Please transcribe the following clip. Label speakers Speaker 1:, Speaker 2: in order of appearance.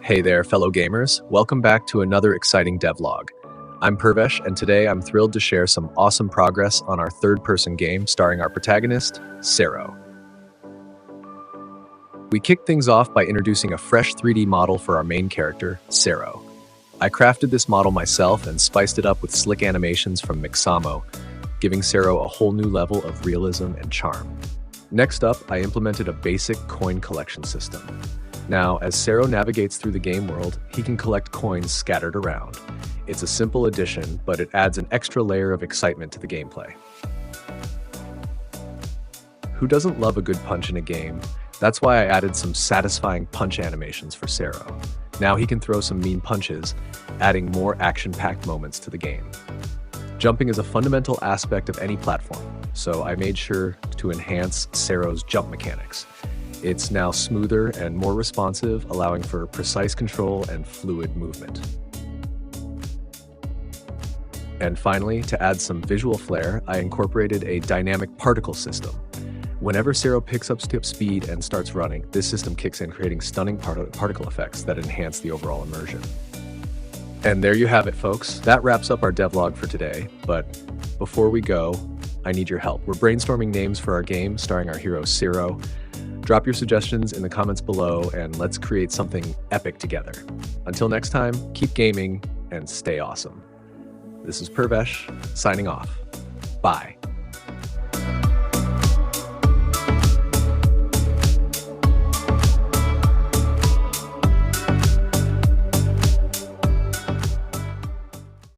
Speaker 1: Hey there, fellow gamers. Welcome back to another exciting devlog. I'm Purvesh, and today I'm thrilled to share some awesome progress on our third-person game starring our protagonist, Sero. We kicked things off by introducing a fresh 3D model for our main character, Sero. I crafted this model myself and spiced it up with slick animations from Mixamo, giving Sero a whole new level of realism and charm. Next up, I implemented a basic coin collection system. Now, as Sero navigates through the game world, he can collect coins scattered around. It's a simple addition, but it adds an extra layer of excitement to the gameplay. Who doesn't love a good punch in a game? That's why I added some satisfying punch animations for Sero. Now he can throw some mean punches, adding more action-packed moments to the game. Jumping is a fundamental aspect of any platform, so I made sure to enhance Sero's jump mechanics. It's now smoother and more responsive, allowing for precise control and fluid movement. And finally, to add some visual flair, I incorporated a dynamic particle system. Whenever Sero picks up speed and starts running, this system kicks in, creating stunning particle effects that enhance the overall immersion. And there you have it, folks. That wraps up our devlog for today, but before we go, I need your help. We're brainstorming names for our game starring our hero Sero. Drop your suggestions in the comments below and let's create something epic together. Until next time, keep gaming and stay awesome. This is Purvesh signing off. Bye.